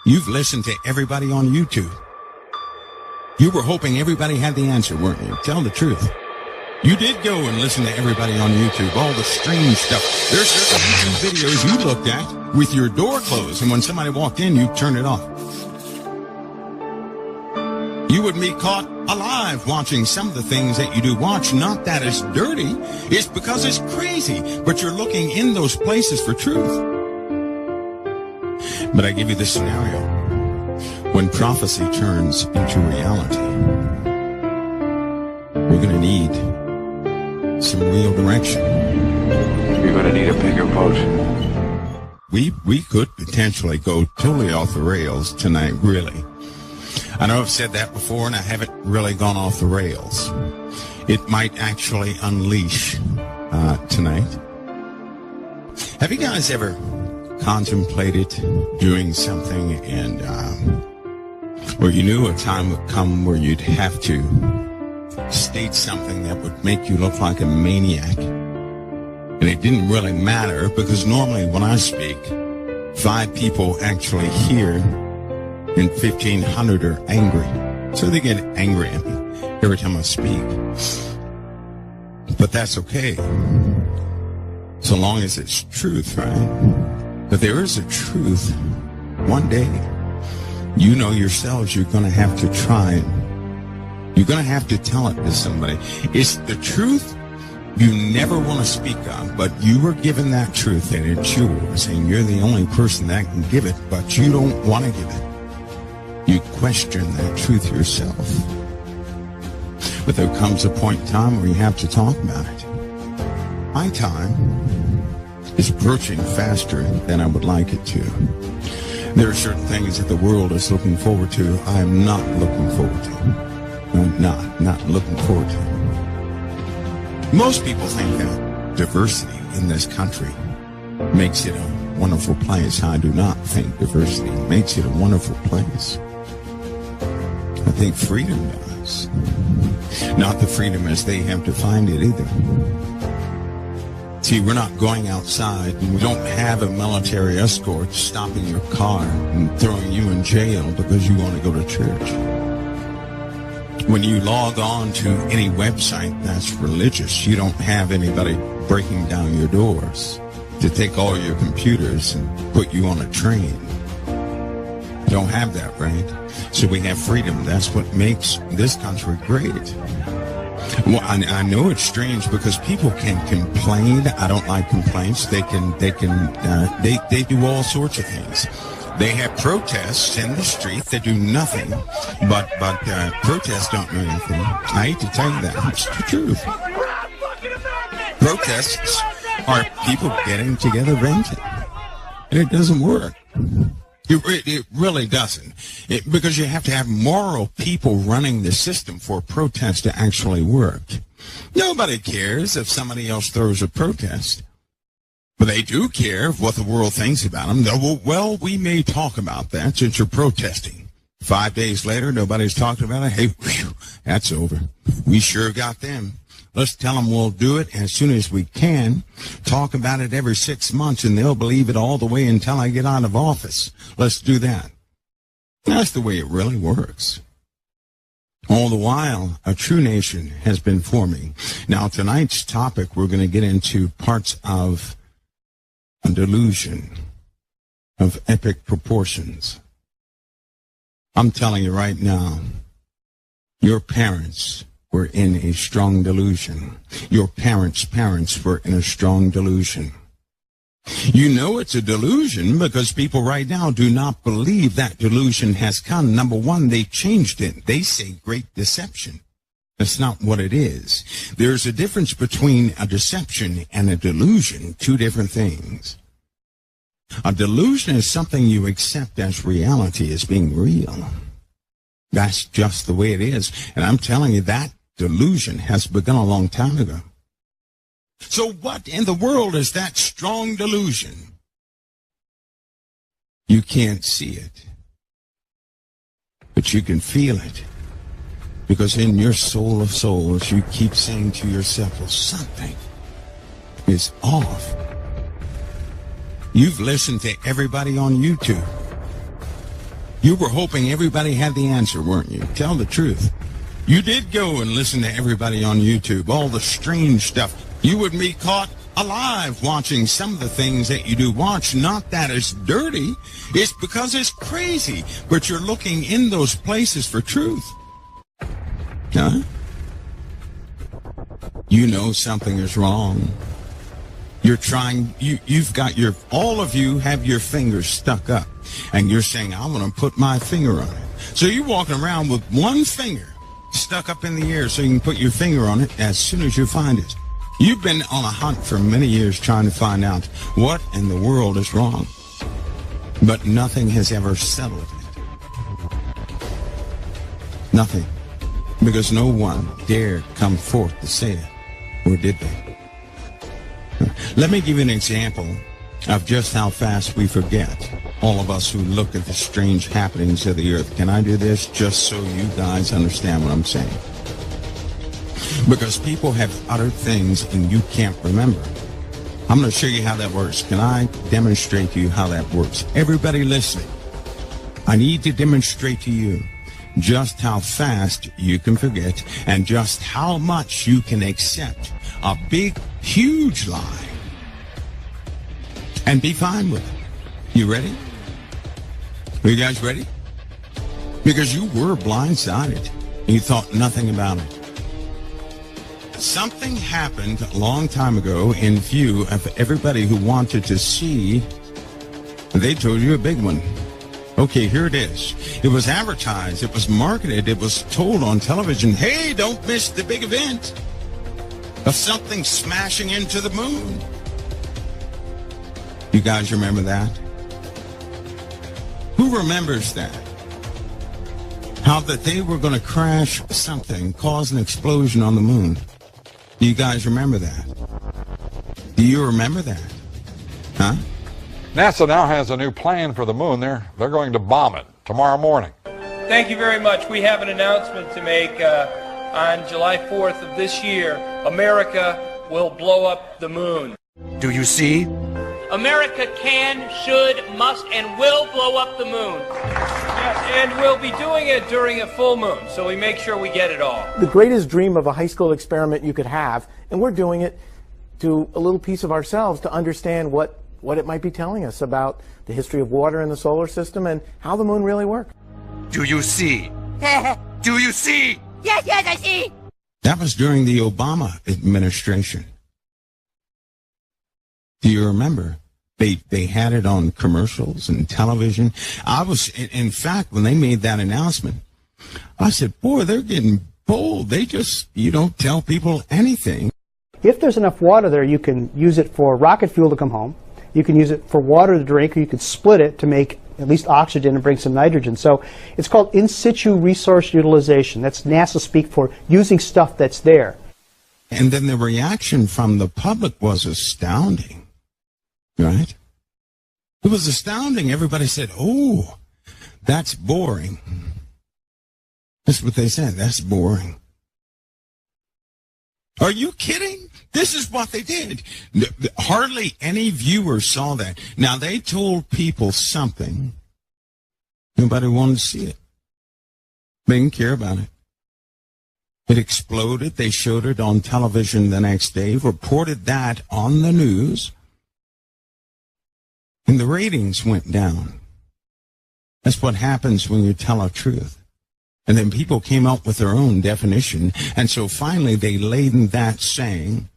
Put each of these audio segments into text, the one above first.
You've listened to everybody on YouTube. You were hoping everybody had the answer, weren't you? Tell the truth. You did go and listen to everybody on YouTube, all the strange stuff. There's certain YouTube videos you looked at with your door closed, and when somebody walked in, you turned it off. You would be caught alive watching some of the things that you do watch. Not that it's dirty, it's because it's crazy, but you're looking in those places for truth. But I give you this scenario. When prophecy turns into reality, we're going to need some real direction. You're going to need a bigger boat. We could potentially go totally off the rails tonight, really. I know I've said that before, and I haven't really gone off the rails. It might actually unleash tonight. Have you guys ever contemplated doing something and where you knew a time would come where you'd have to state something that would make you look like a maniac? And it didn't really matter, because normally when I speak, 5 people actually hear and 1,500 are angry. So they get angry at me every time I speak. But that's okay, so long as it's truth, right? But there is a truth. One day, you know yourselves, you're going to have to try it. You're going to have to tell it to somebody. It's the truth you never want to speak of, but you were given that truth, and it's yours, and you're the only person that can give it, but you don't want to give it. You question that truth yourself. But there comes a point in time where you have to talk about it. My time is approaching faster than I would like it to. There are certain things that the world is looking forward to. I am not looking forward to. I'm not looking forward to. Most people think that diversity in this country makes it a wonderful place. I do not think diversity makes it a wonderful place. I think freedom does. Not the freedom as they have defined it either. See, we're not going outside, and we don't have a military escort stopping your car and throwing you in jail because you want to go to church. When you log on to any website that's religious, you don't have anybody breaking down your doors to take all your computers and put you on a train. You don't have that, right? So we have freedom. That's what makes this country great. Well, I know it's strange because people can complain. I don't like complaints. They do all sorts of things. They have protests in the street that do nothing, but protests don't do anything. I hate to tell you that. It's the truth. Protests are people getting together venting, and it doesn't work. It really doesn't, because you have to have moral people running the system for a protest to actually work. Nobody cares if somebody else throws a protest, but they do care what the world thinks about them. Well, we may talk about that since you're protesting. 5 days later, nobody's talking about it. Hey, whew, that's over. We sure got them. Let's tell them we'll do it as soon as we can. Talk about it every 6 months, and they'll believe it all the way until I get out of office. Let's do that. That's the way it really works. All the while, a true nation has been forming. Now, tonight's topic, we're going to get into parts of a delusion of epic proportions. I'm telling you right now, your parents were in a strong delusion. Your parents' were in a strong delusion. You know it's a delusion because people right now do not believe that delusion has come. Number one, they changed it. They say great deception. That's not what it is. There's a difference between a deception and a delusion, two different things. A delusion is something you accept as reality, as being real. That's just the way it is. And I'm telling you, that delusion has begun a long time ago. So what in the world is that strong delusion? You can't see it, but you can feel it. Because in your soul of souls, you keep saying to yourself, well, something is off. You've listened to everybody on YouTube. You were hoping everybody had the answer, weren't you? Tell the truth. You did go and listen to everybody on YouTube, all the strange stuff. You would be caught alive watching some of the things that you do watch. Not that it's dirty, it's because it's crazy. But you're looking in those places for truth. Huh? You know something is wrong. You're trying, you've got all of you have your fingers stuck up. And you're saying, I want to put my finger on it. So you're walking around with one finger stuck up in the air so you can put your finger on it as soon as you find it. You've been on a hunt for many years trying to find out what in the world is wrong. But nothing has ever settled it. Nothing. Because no one dared come forth to say it. Or did they? Let me give you an example of just how fast we forget. All of us who look at the strange happenings of the earth. Can I do this just so you guys understand what I'm saying? Because people have uttered things and you can't remember. I'm going to show you how that works. Can I demonstrate to you how that works? Everybody listening, I need to demonstrate to you just how fast you can forget and just how much you can accept a big, huge lie and be fine with it. You ready? Are you guys ready? Because you were blindsided. You thought nothing about it. Something happened a long time ago in view of everybody who wanted to see. They told you a big one. Okay, here it is. It was advertised. It was marketed. It was told on television, hey, don't miss the big event of something smashing into the moon. You guys remember that? Who remembers that? How that they were going to crash something, cause an explosion on the moon. Do you guys remember that? Do you remember that? Huh? NASA now has a new plan for the moon. They're going to bomb it tomorrow morning. Thank you very much. We have an announcement to make. On July 4th of this year, America will blow up the moon. Do you see? America can, should, must, and will blow up the moon. And we'll be doing it during a full moon, so we make sure we get it all. The greatest dream of a high school experiment you could have, and we're doing it to a little piece of ourselves to understand what it might be telling us about the history of water in the solar system and how the moon really works. Do you see? Do you see? Yes, I see. That was during the Obama administration. Do you remember? They had it on commercials and television. In fact, when they made that announcement, I said, boy, they're getting bold. They just, you don't tell people anything. If there's enough water there, you can use it for rocket fuel to come home. You can use it for water to drink, or you could split it to make at least oxygen and bring some nitrogen. So it's called in situ resource utilization. That's NASA speak for using stuff that's there. And then the reaction from the public was astounding. Right? It was astounding. Everybody said, oh, that's boring. That's what they said. That's boring. Are you kidding? This is what they did. Hardly any viewers saw that. Now, they told people something. Nobody wanted to see it. They didn't care about it. It exploded. They showed it on television the next day, reported that on the news. And the ratings went down. That's what happens when you tell a truth. And then people came up with their own definition. And so finally they laid in that saying,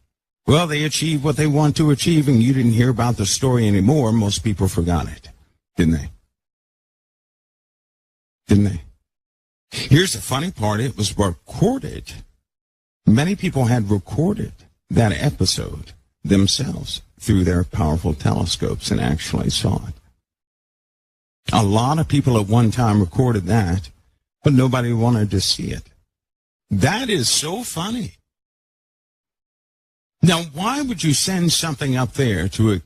well, they achieved what they want to achieve, and you didn't hear about the story anymore. Most people forgot it, didn't they? Didn't they? Here's the funny part. It was recorded. Many people had recorded that episode themselves through their powerful telescopes and actually saw it. A lot of people at one time recorded that, but nobody wanted to see it. That is so funny. Now, why would you send something up there to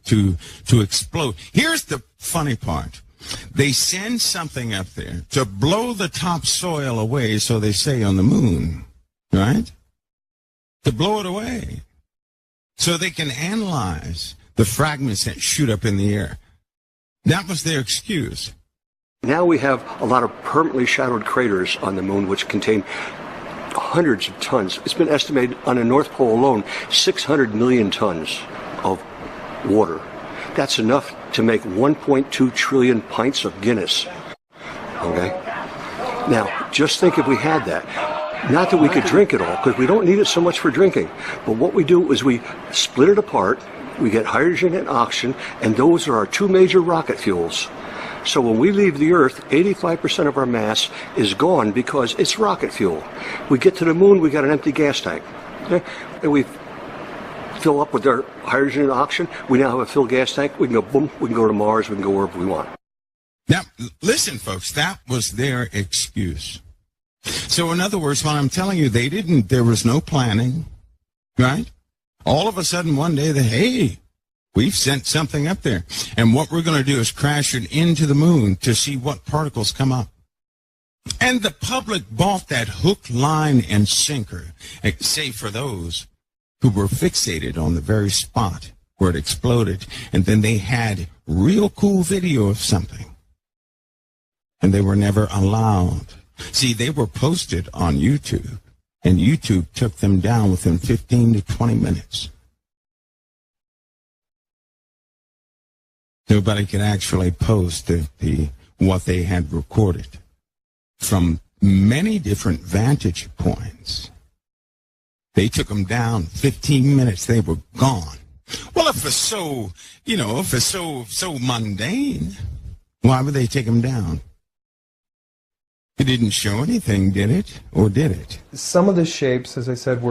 explode? Here's the funny part. They send something up there to blow the topsoil away, so they say, on the moon, right? To blow it away, so they can analyze the fragments that shoot up in the air. That was their excuse. Now we have a lot of permanently shadowed craters on the moon which contain hundreds of tons. It's been estimated on the North Pole alone, 600 million tons of water. That's enough to make 1.2 trillion pints of Guinness. Okay? Now, just think if we had that. Not that we could drink it all, because we don't need it so much for drinking. But what we do is we split it apart, we get hydrogen and oxygen, and those are our two major rocket fuels. So when we leave the Earth, 85% of our mass is gone because it's rocket fuel. We get to the moon, we got an empty gas tank. Okay? And we fill up with our hydrogen and oxygen. We now have a filled gas tank. We can go boom, we can go to Mars, we can go wherever we want. Now, listen, folks, that was their excuse. So in other words, what I'm telling you, there was no planning, right? All of a sudden one day, hey, we've sent something up there. And what we're going to do is crash it into the moon to see what particles come up. And the public bought that hook, line, and sinker, save for those who were fixated on the very spot where it exploded. And then they had real cool video of something. And they were never allowed. See, they were posted on YouTube, and YouTube took them down within 15 to 20 minutes. Nobody could actually post what they had recorded from many different vantage points. They took them down 15 minutes. They were gone. Well, if it's so, so mundane, why would they take them down? It didn't show anything, did it? Or did it? Some of the shapes, as I said,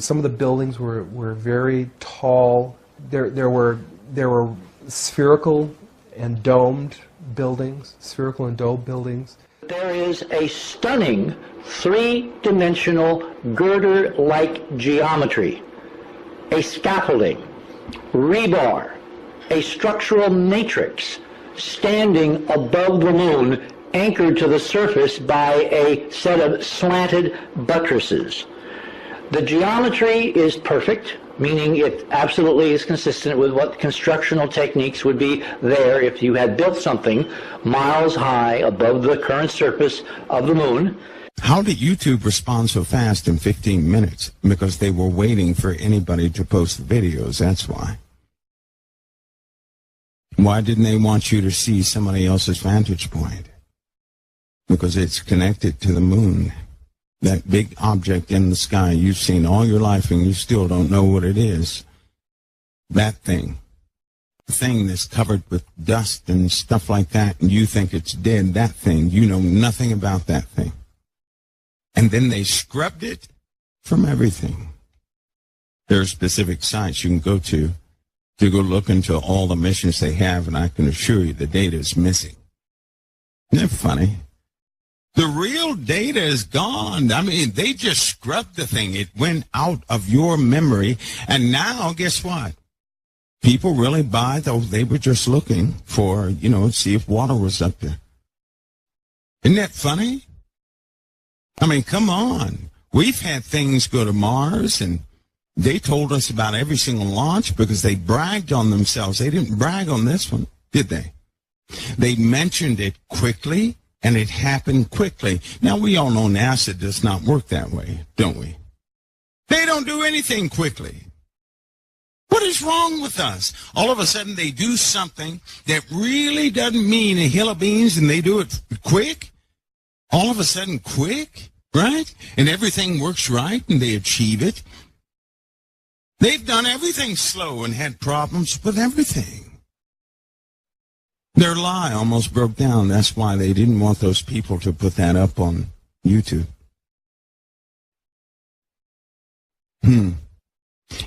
some of the buildings were very tall. There were spherical and domed buildings, There is a stunning three-dimensional girder-like geometry, a scaffolding, rebar, a structural matrix standing above the moon, anchored to the surface by a set of slanted buttresses. The geometry is perfect, meaning it absolutely is consistent with what constructional techniques would be there if you had built something miles high above the current surface of the moon. How did YouTube respond so fast in 15 minutes? Because they were waiting for anybody to post the videos, that's why. Why didn't they want you to see somebody else's vantage point? Because it's connected to the moon. That big object in the sky you've seen all your life and you still don't know what it is. That thing. The thing that's covered with dust and stuff like that, and you think it's dead, that thing, you know nothing about that thing. And then they scrubbed it from everything. There are specific sites you can go to go look into all the missions they have, and I can assure you the data is missing. Isn't that funny? The real data is gone. I mean, they just scrubbed the thing. It went out of your memory. And now, guess what? People really buy those. They were just looking for, see if water was up there. Isn't that funny? I mean, come on. We've had things go to Mars, and they told us about every single launch because they bragged on themselves. They didn't brag on this one, did they? They mentioned it quickly. And it happened quickly. Now, we all know NASA does not work that way, don't we? They don't do anything quickly. What is wrong with us? All of a sudden, they do something that really doesn't mean a hill of beans, and they do it quick. All of a sudden, quick, right? And everything works right, and they achieve it. They've done everything slow and had problems with everything. Their lie almost broke down. That's why they didn't want those people to put that up on YouTube. You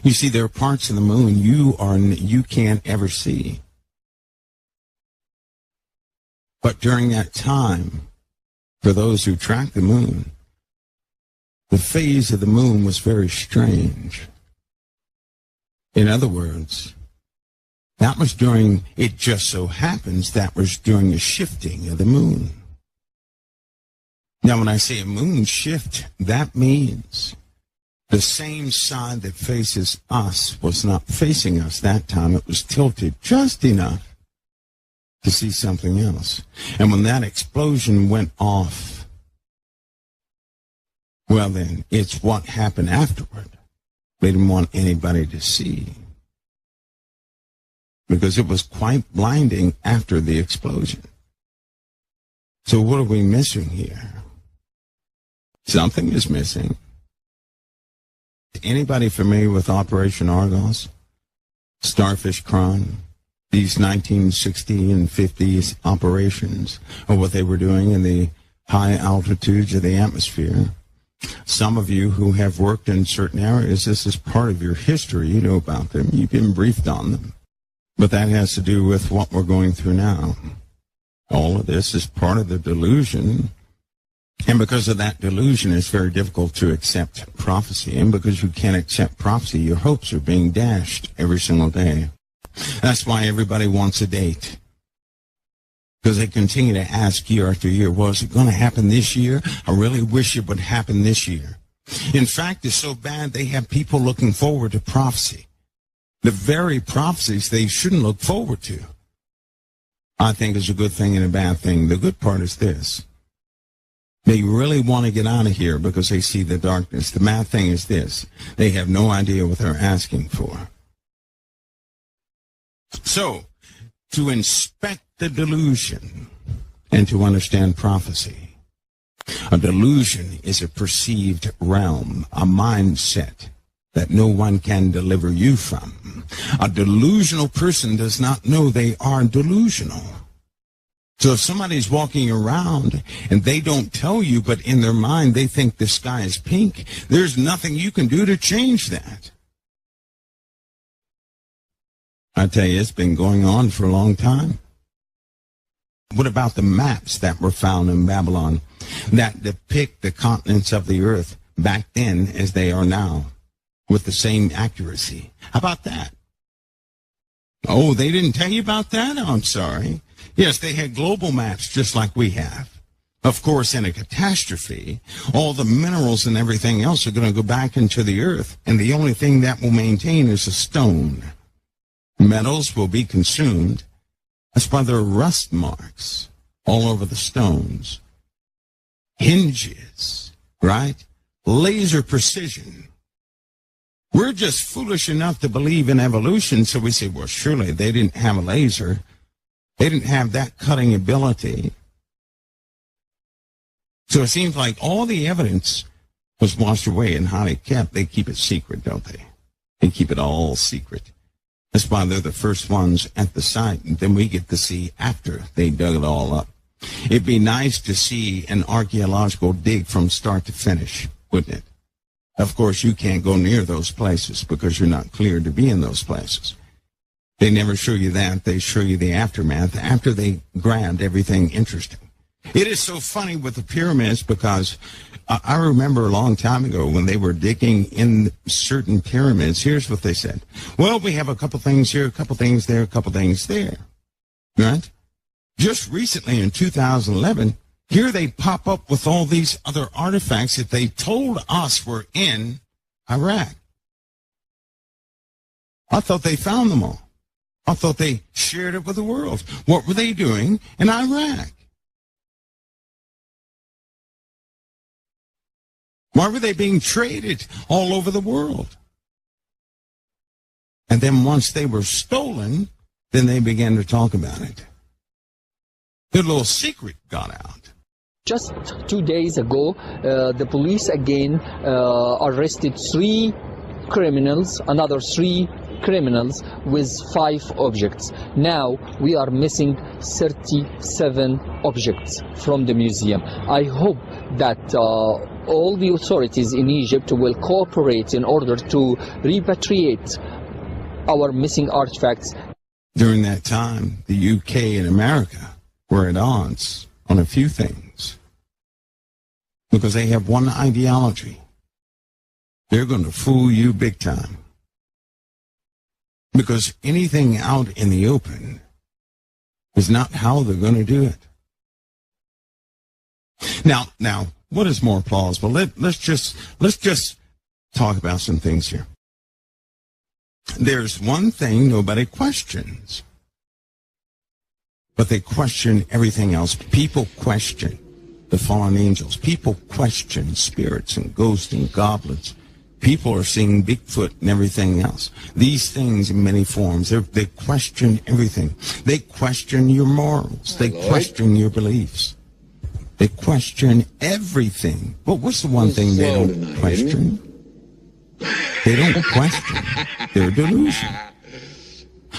see, there are parts of the moon you can't ever see. But during that time, for those who track the moon, the phase of the moon was very strange. In other words, that was it just so happens that was during the shifting of the moon. Now, when I say a moon shift, that means the same side that faces us was not facing us that time. It was tilted just enough to see something else. And when that explosion went off, well then, it's what happened afterward. They didn't want anybody to see, because it was quite blinding after the explosion. So what are we missing here? Something is missing. Anybody familiar with Operation Argos? Starfish Crime? These 1960s and 50s operations, or what they were doing in the high altitudes of the atmosphere. Some of you who have worked in certain areas, this is part of your history. You know about them. You've been briefed on them. But that has to do with what we're going through now. All of this is part of the delusion. And because of that delusion, it's very difficult to accept prophecy. And because you can't accept prophecy, your hopes are being dashed every single day. That's why everybody wants a date. Because they continue to ask year after year, well, is it going to happen this year? I really wish it would happen this year. In fact, it's so bad they have people looking forward to prophecy. The very prophecies they shouldn't look forward to. I think is a good thing and a bad thing. The good part is this. They really want to get out of here because they see the darkness. The bad thing is this. They have no idea what they're asking for. So, to inspect the delusion and to understand prophecy, a delusion is a perceived realm, a mindset that no one can deliver you from. A delusional person does not know they are delusional. So if somebody's walking around and they don't tell you, but in their mind they think the sky is pink, there's nothing you can do to change that. I tell you, it's been going on for a long time. What about the maps that were found in Babylon that depict the continents of the earth back then as they are now with the same accuracy? How about that? Oh, they didn't tell you about that? Oh, I'm sorry. Yes, they had global maps just like we have. Of course, in a catastrophe, all the minerals and everything else are going to go back into the earth, and the only thing that will maintain is a stone. Metals will be consumed. That's why there are rust marks all over the stones. Hinges, right? Laser precision. We're just foolish enough to believe in evolution, so we say, well, surely they didn't have a laser. They didn't have that cutting ability. So it seems like all the evidence was washed away and how they kept. They keep it secret, don't they? They keep it all secret. That's why they're the first ones at the site, and then we get to see after they dug it all up. It'd be nice to see an archaeological dig from start to finish, wouldn't it? Of course, you can't go near those places because you're not cleared to be in those places. They never show you that. They show you the aftermath after they grabbed everything interesting. It is so funny with the pyramids because I remember a long time ago when they were digging in certain pyramids, here's what they said. Well, we have a couple things here, a couple things there, a couple things there. Right? Just recently in 2011, here they pop up with all these other artifacts that they told us were in Iraq. I thought they found them all. I thought they shared it with the world. What were they doing in Iraq? Why were they being traded all over the world? And then once they were stolen, then they began to talk about it. Their little secret got out. Just 2 days ago, the police again arrested 3 criminals, another 3 criminals with 5 objects. Now we are missing 37 objects from the museum. I hope that all the authorities in Egypt will cooperate in order to repatriate our missing artifacts. During that time, the UK and America were at odds on a few things because they have one ideology. They're going to fool you big time. Because anything out in the open is not how they're going to do it. Now, what is more plausible? Let's just talk about some things here. There's one thing nobody questions. but they question everything else. People question the fallen angels. People question spirits and ghosts and goblins. People are seeing Bigfoot and everything else. These things in many forms, they question everything. They question your morals. They question your beliefs. They question everything. But what's the one thing they don't question? They don't question. They're delusional.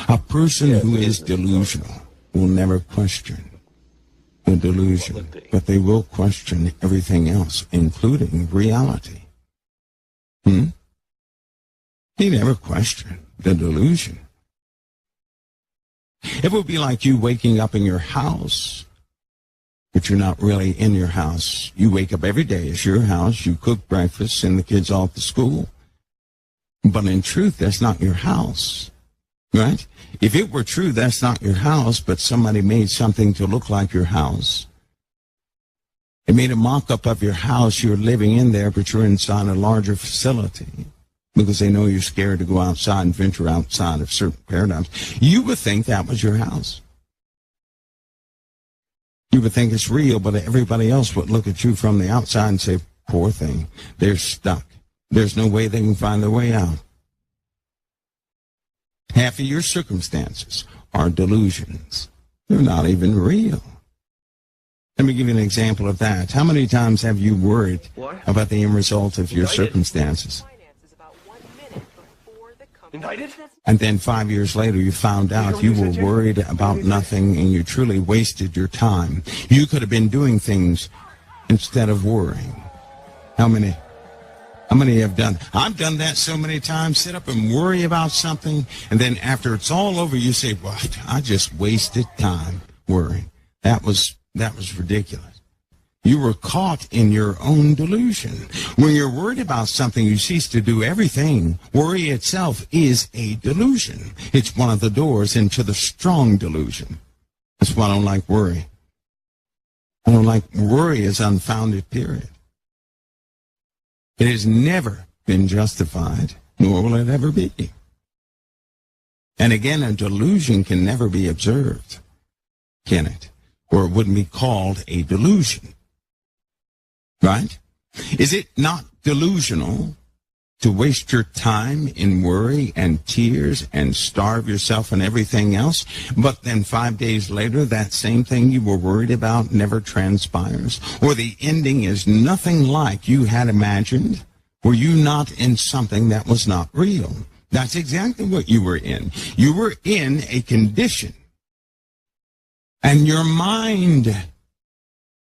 A person who is delusional will never question the delusion, but they will question everything else, including reality. He never questioned the delusion. It would be like you waking up in your house, but you're not really in your house. You wake up every day, it's your house, you cook breakfast, send the kids off to school. But in truth, that's not your house, right? If it were true, that's not your house, but somebody made something to look like your house. They made a mock-up of your house. You're living in there, but you're inside a larger facility because they know you're scared to go outside and venture outside of certain paradigms. You would think that was your house. You would think it's real, but everybody else would look at you from the outside and say, poor thing, they're stuck. There's no way they can find their way out. Half of your circumstances are delusions. They're not even real. Let me give you an example of that. How many times have you worried about the end result of your circumstances? And then 5 years later, you found out you were worried about nothing and you truly wasted your time. You could have been doing things instead of worrying. How many have done? I've done that so many times. Sit up and worry about something, and then after it's all over, you say, "Well, I just wasted time worrying. That was ridiculous." You were caught in your own delusion. When you're worried about something, you cease to do everything. Worry itself is a delusion. It's one of the doors into the strong delusion. That's why I don't like worry. I don't like worry as unfounded, period. It has never been justified, nor will it ever be. And again, a delusion can never be observed, can it? Or it wouldn't be called a delusion. Right? Is it not delusional to waste your time in worry and tears and starve yourself and everything else, but then 5 days later that same thing you were worried about never transpires? Or the ending is nothing like you had imagined? Were you not in something that was not real? That's exactly what you were in. You were in a condition, and your mind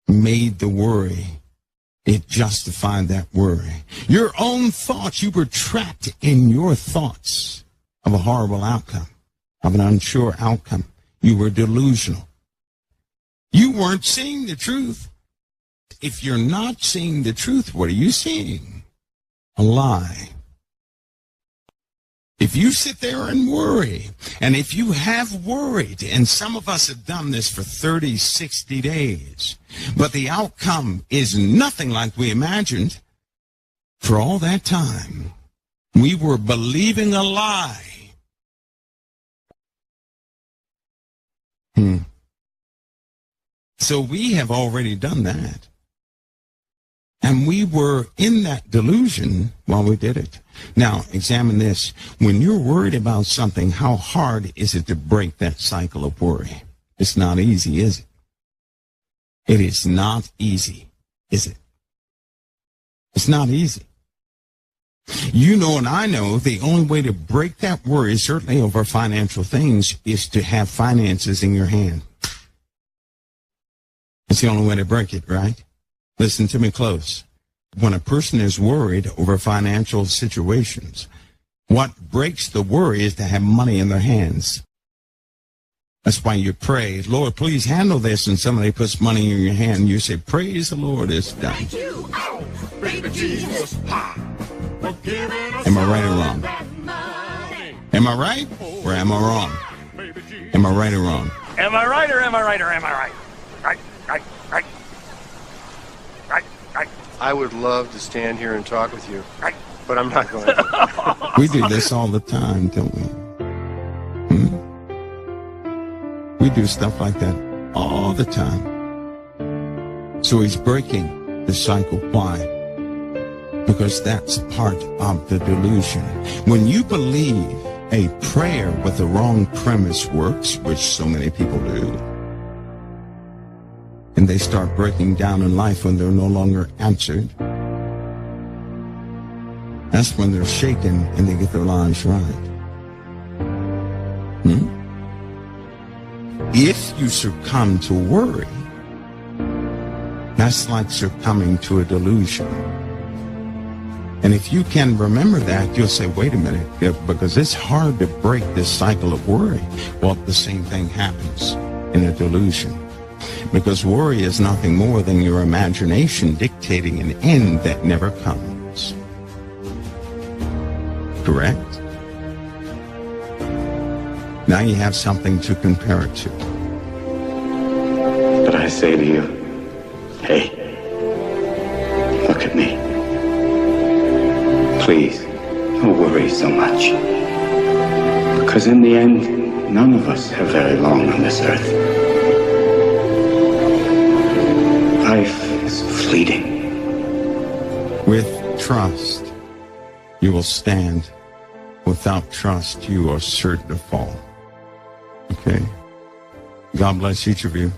made the worry. It justified that worry. Your own thoughts, you were trapped in your thoughts of a horrible outcome, of an unsure outcome. You were delusional. You weren't seeing the truth. If you're not seeing the truth, what are you seeing? A lie. If you sit there and worry, and if you have worried, and some of us have done this for 30, 60 days, but the outcome is nothing like we imagined, for all that time, we were believing a lie. So we have already done that. And we were in that delusion while we did it. Now, examine this. When you're worried about something, how hard is it to break that cycle of worry? It's not easy, is it? It is not easy, is it? It's not easy. You know and I know the only way to break that worry, certainly over financial things, is to have finances in your hand. It's the only way to break it, right? Listen to me close. When a person is worried over financial situations, what breaks the worry is to have money in their hands. That's why you pray, Lord, please handle this, and somebody puts money in your hand, and you say, praise the Lord, it's done. Thank you, oh, baby Jesus, am I right or wrong? Am I right or am I wrong? Am I right or wrong? Am I right or am I right or am I right? Right. I would love to stand here and talk with you, but I'm not going to. We do this all the time, don't we? We do stuff like that all the time. So he's breaking the cycle. Why? Because that's part of the delusion. When you believe a prayer with the wrong premise works, which so many people do, and they start breaking down in life when they're no longer answered, that's when they're shaken and they get their lives right. If you succumb to worry, that's like succumbing to a delusion. And if you can remember that, you'll say, wait a minute, because it's hard to break this cycle of worry. Well, the same thing happens in a delusion. Because worry is nothing more than your imagination dictating an end that never comes. Correct? Now you have something to compare it to. But I say to you, hey, look at me. Please, don't worry so much. Because in the end, none of us have very long on this earth. Life is fleeting. With trust, you will stand. Without trust, you are certain to fall. Okay? God bless each of you.